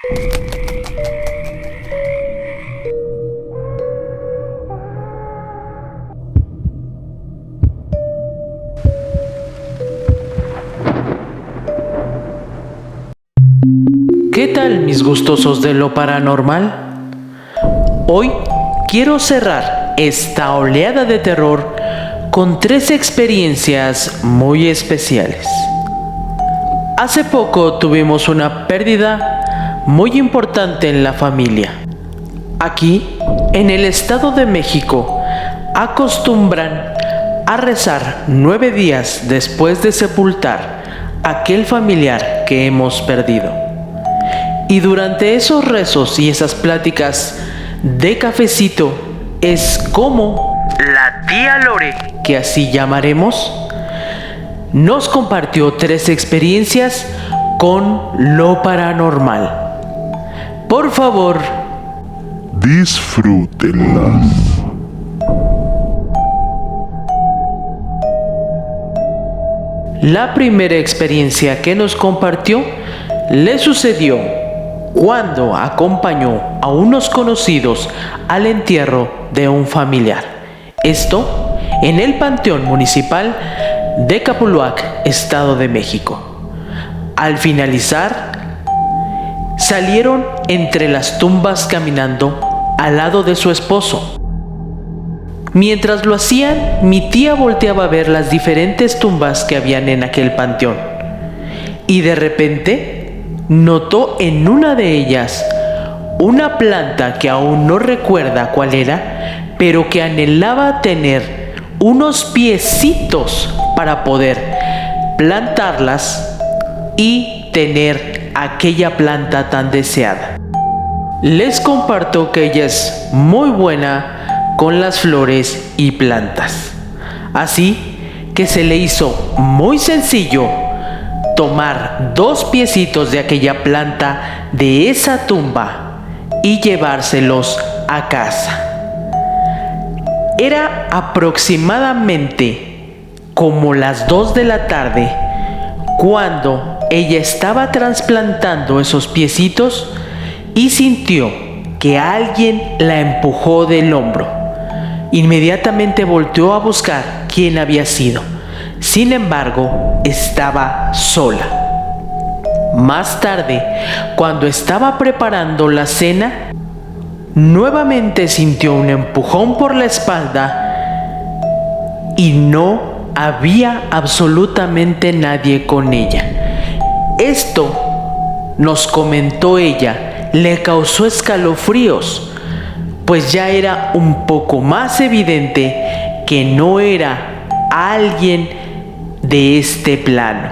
¿Qué tal, mis gustosos de lo paranormal? Hoy quiero cerrar esta oleada de terror con 3 experiencias muy especiales. Hace poco tuvimos una pérdida muy importante en la familia. Aquí, en el Estado de México, acostumbran a rezar 9 días después de sepultar a aquel familiar que hemos perdido. Y durante esos rezos y esas pláticas de cafecito es como la tía Lore, que así llamaremos, nos compartió 3 experiencias con lo paranormal. Por favor, disfrútenlas. La primera experiencia que nos compartió le sucedió cuando acompañó a unos conocidos al entierro de un familiar. Esto en el Panteón Municipal de Capuluac, Estado de México. Al finalizar, salieron entre las tumbas caminando al lado de su esposo. Mientras lo hacían, mi tía volteaba a ver las diferentes tumbas que habían en aquel panteón. Y de repente notó en una de ellas una planta que aún no recuerda cuál era, pero que anhelaba tener unos piecitos para poder plantarlas y tener aquella planta tan deseada. Les comparto que ella es muy buena con las flores y plantas, así que se le hizo muy sencillo tomar 2 piecitos de aquella planta de esa tumba y llevárselos a casa. Era aproximadamente como las 2 de la tarde cuando ella estaba trasplantando esos piecitos y sintió que alguien la empujó del hombro. Inmediatamente volteó a buscar quién había sido. Sin embargo, estaba sola. Más tarde, cuando estaba preparando la cena, nuevamente sintió un empujón por la espalda y no había absolutamente nadie con ella. Esto, nos comentó ella, le causó escalofríos, pues ya era un poco más evidente que no era alguien de este plano.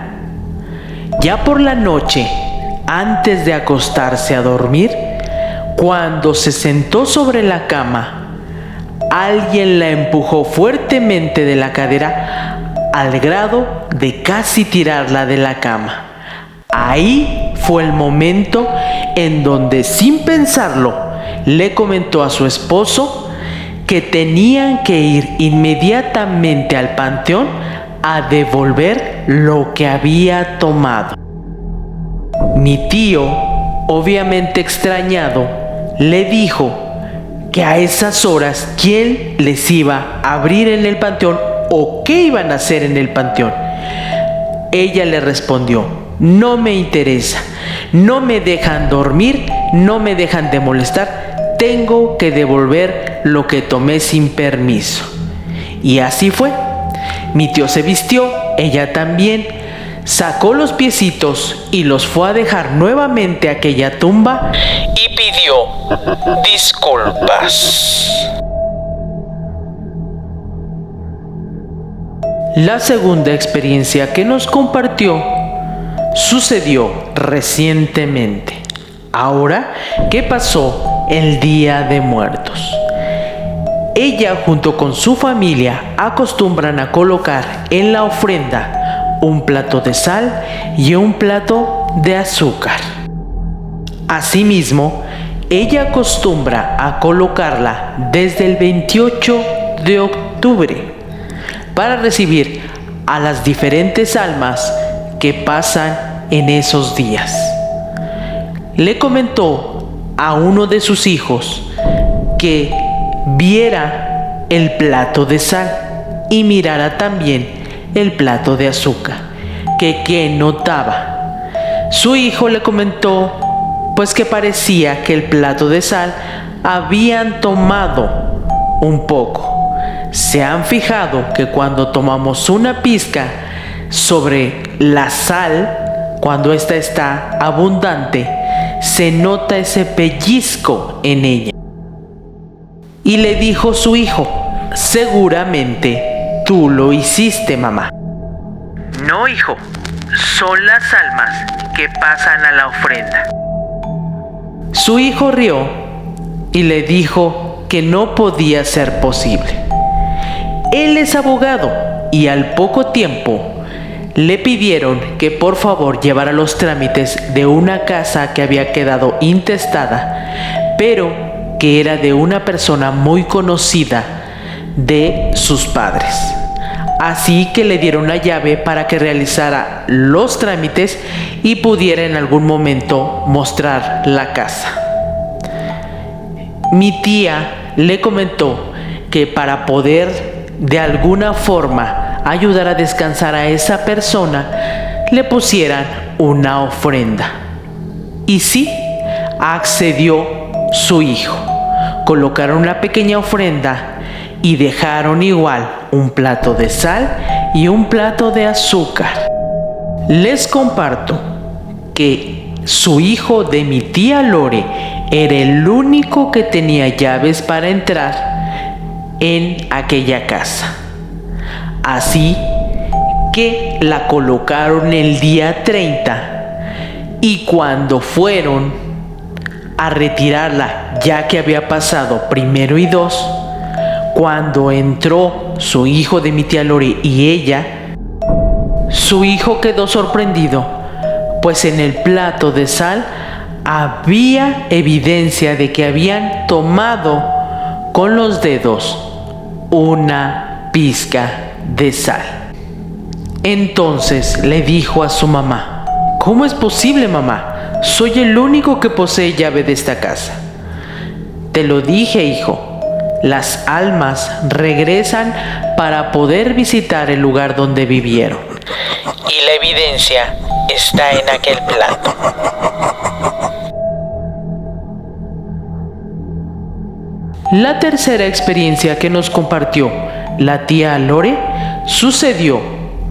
Ya por la noche, antes de acostarse a dormir, cuando se sentó sobre la cama, alguien la empujó fuertemente de la cadera al grado de casi tirarla de la cama. Ahí fue el momento en donde, sin pensarlo, le comentó a su esposo que tenían que ir inmediatamente al panteón a devolver lo que había tomado. Mi tío, obviamente extrañado, le dijo que a esas horas quién les iba a abrir en el panteón o qué iban a hacer en el panteón. Ella le respondió: no me interesa, no me dejan dormir, no me dejan de molestar, tengo que devolver lo que tomé sin permiso. Y así fue. Mi tío se vistió, ella también, sacó los piecitos y los fue a dejar nuevamente a aquella tumba y pidió disculpas. La segunda experiencia que nos compartió sucedió recientemente. Ahora, ¿qué pasó el Día de Muertos? Ella junto con su familia acostumbran a colocar en la ofrenda un plato de sal y un plato de azúcar. Asimismo, ella acostumbra a colocarla desde el 28 de octubre para recibir a las diferentes almas que pasan en esos días. le comentó a uno de sus hijos que viera el plato de sal y mirara también el plato de azúcar, que notaba. Su hijo le comentó pues que parecía que el plato de sal habían tomado un poco. ¿Se han fijado que cuando tomamos una pizca sobre la sal, cuando ésta está abundante, se nota ese pellizco en ella? Y le dijo su hijo: seguramente tú lo hiciste, mamá. No, hijo, son las almas que pasan a la ofrenda. Su hijo rió y le dijo que no podía ser posible. Él es abogado y al poco tiempo le pidieron que por favor llevara los trámites de una casa que había quedado intestada, pero que era de una persona muy conocida de sus padres. Así que le dieron la llave para que realizara los trámites y pudiera en algún momento mostrar la casa. Mi tía le comentó que para poder de alguna forma ayudar a descansar a esa persona, le pusieran una ofrenda. Y sí, accedió su hijo. Colocaron una pequeña ofrenda y dejaron igual un plato de sal y un plato de azúcar. Les comparto que su hijo de mi tía Lore era el único que tenía llaves para entrar en aquella casa. Así que la colocaron el día 30 y cuando fueron a retirarla, ya que había pasado 1 y 2, cuando entró su hijo de mi tía Lore y ella, su hijo quedó sorprendido, pues en el plato de sal había evidencia de que habían tomado con los dedos una pizca de sal. Entonces le dijo a su mamá: ¿cómo es posible, mamá? Soy el único que posee llave de esta casa. Te lo dije, hijo. Las almas regresan para poder visitar el lugar donde vivieron. Y la evidencia está en aquel plato. La tercera experiencia que nos compartió la tía Lore sucedió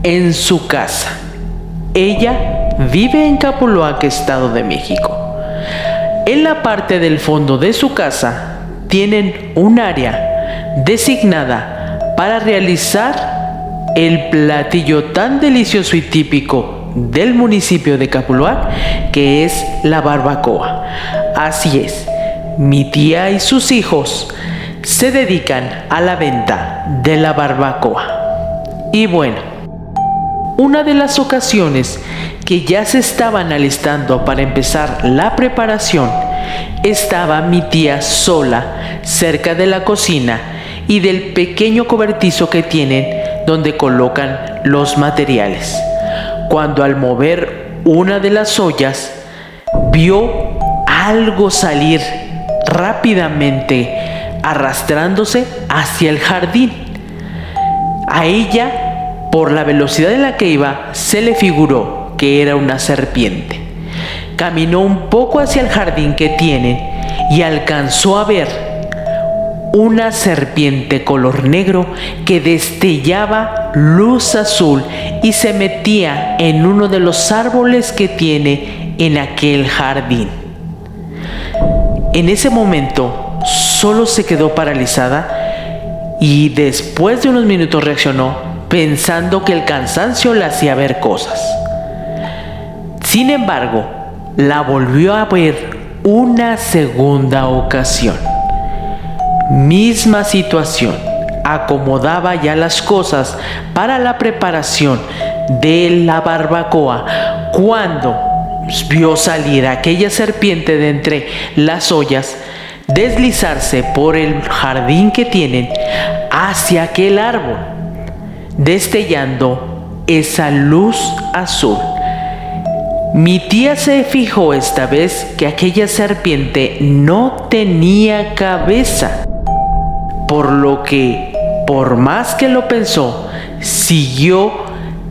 en su casa. Ella vive en Capuluac, Estado de México. En la parte del fondo de su casa tienen un área designada para realizar el platillo tan delicioso y típico del municipio de Capuluac, que es la barbacoa. Así es, mi tía y sus hijos se dedican a la venta de la barbacoa. Y bueno, una de las ocasiones que ya se estaban alistando para empezar la preparación, estaba mi tía sola cerca de la cocina y del pequeño cobertizo que tienen donde colocan los materiales, cuando al mover una de las ollas vio algo salir rápidamente arrastrándose hacia el jardín. A ella, por la velocidad en la que iba, se le figuró que era una serpiente. Caminó un poco hacia el jardín que tienen y alcanzó a ver una serpiente color negro que destellaba luz azul y se metía en uno de los árboles que tiene en aquel jardín. En ese momento solo se quedó paralizada y después de unos minutos reaccionó, pensando que el cansancio la hacía ver cosas. Sin embargo, la volvió a ver una segunda ocasión. Misma situación, acomodaba ya las cosas para la preparación de la barbacoa cuando vio salir aquella serpiente de entre las ollas, deslizarse por el jardín que tienen hacia aquel árbol, destellando esa luz azul. Mi tía se fijó esta vez que aquella serpiente no tenía cabeza, por lo que, por más que lo pensó, siguió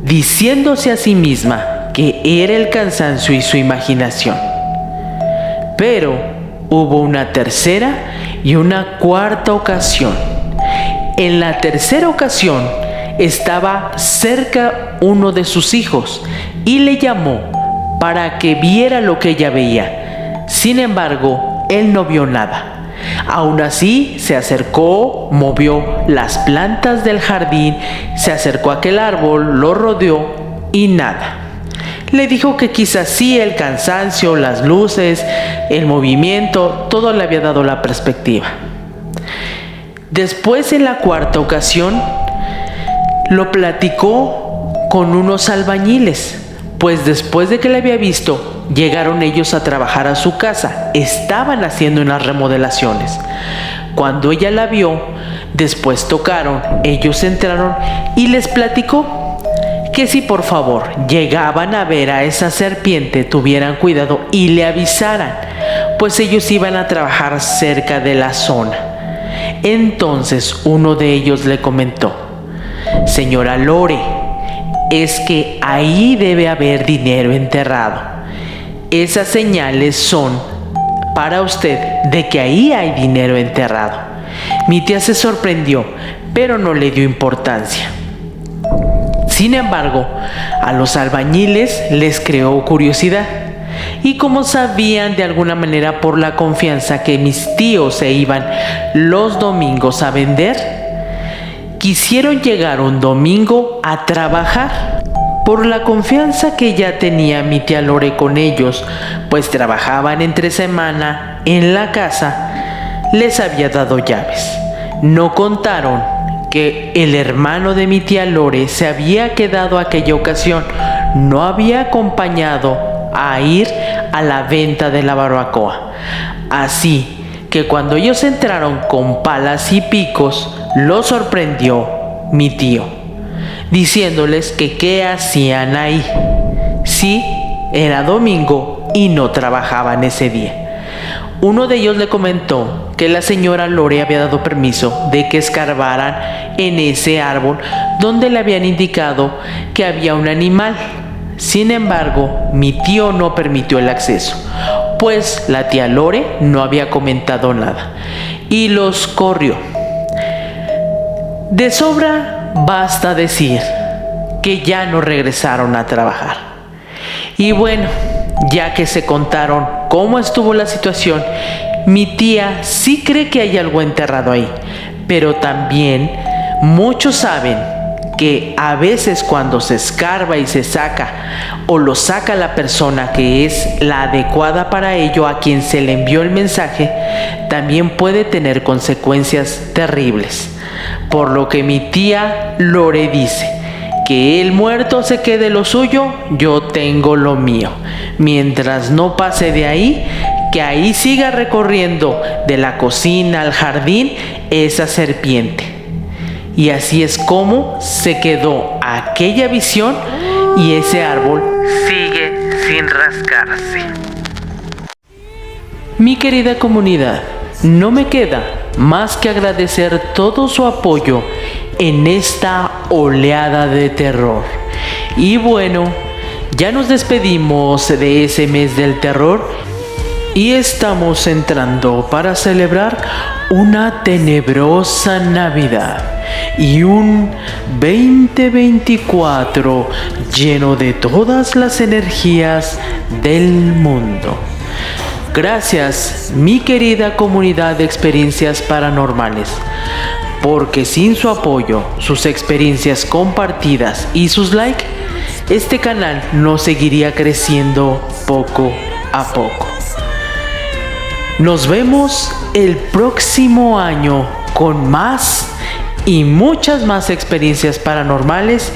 diciéndose a sí misma que era el cansancio y su imaginación. Pero hubo una tercera y una cuarta ocasión. En la tercera ocasión estaba cerca uno de sus hijos y le llamó para que viera lo que ella veía. Sin embargo, él no vio nada. Aún así, se acercó, movió las plantas del jardín, se acercó a aquel árbol, lo rodeó y nada. Le dijo que quizás sí, el cansancio, las luces, el movimiento, todo le había dado la perspectiva. Después, en la cuarta ocasión, lo platicó con unos albañiles, pues después de que le había visto, llegaron ellos a trabajar a su casa. Estaban haciendo unas remodelaciones. Cuando ella la vio, después tocaron, ellos entraron y les platicó que si por favor llegaban a ver a esa serpiente, tuvieran cuidado y le avisaran, pues ellos iban a trabajar cerca de la zona. Entonces uno de ellos le comentó: señora Lore, es que ahí debe haber dinero enterrado. Esas señales son para usted de que ahí hay dinero enterrado. Mi tía se sorprendió, pero no le dio importancia. Sin embargo, a los albañiles les creó curiosidad, y como sabían de alguna manera por la confianza que mis tíos se iban los domingos a vender, quisieron llegar un domingo a trabajar. Por la confianza que ya tenía mi tía Lore con ellos, pues trabajaban entre semana en la casa, les había dado llaves. No contaron que el hermano de mi tía Lore se había quedado aquella ocasión, no había acompañado a ir a la venta de la barbacoa. Así que cuando ellos entraron con palas y picos, lo sorprendió mi tío, diciéndoles que qué hacían ahí. Sí, era domingo y no trabajaban ese día. Uno de ellos le comentó que la señora Lore había dado permiso de que escarbaran en ese árbol donde le habían indicado que había un animal. Sin embargo, mi tío no permitió el acceso, pues la tía Lore no había comentado nada y los corrió. De sobra basta decir que ya no regresaron a trabajar. Y bueno, ya que se contaron cómo estuvo la situación, mi tía sí cree que hay algo enterrado ahí, pero también muchos saben que a veces cuando se escarba y se saca o lo saca la persona que es la adecuada para ello, a quien se le envió el mensaje, también puede tener consecuencias terribles. Por lo que mi tía Lore dice que el muerto se quede lo suyo, yo tengo lo mío. Mientras no pase de ahí, que ahí siga recorriendo de la cocina al jardín esa serpiente. Y así es como se quedó aquella visión y ese árbol sigue sin rascarse. Mi querida comunidad, no me queda más que agradecer todo su apoyo en esta oleada de terror. Y bueno, ya nos despedimos de ese mes del terror y estamos entrando para celebrar una tenebrosa Navidad y un 2024 lleno de todas las energías del mundo. Gracias, mi querida comunidad de experiencias paranormales, porque sin su apoyo, sus experiencias compartidas y sus likes, este canal no seguiría creciendo poco a poco. Nos vemos el próximo año con más y muchas más experiencias paranormales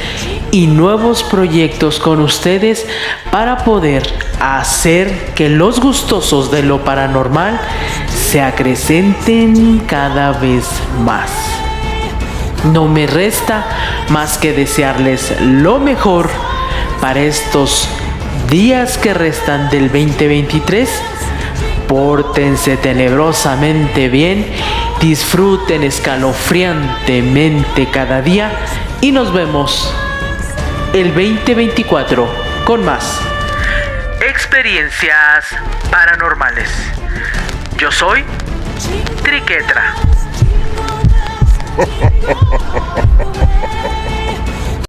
y nuevos proyectos con ustedes para poder hacer que los gustosos de lo paranormal se acrecenten cada vez más. No me resta más que desearles lo mejor para estos días que restan del 2023. Pórtense tenebrosamente bien, disfruten escalofriantemente cada día y nos vemos el 2024 con más experiencias paranormales. Yo soy Triquetra.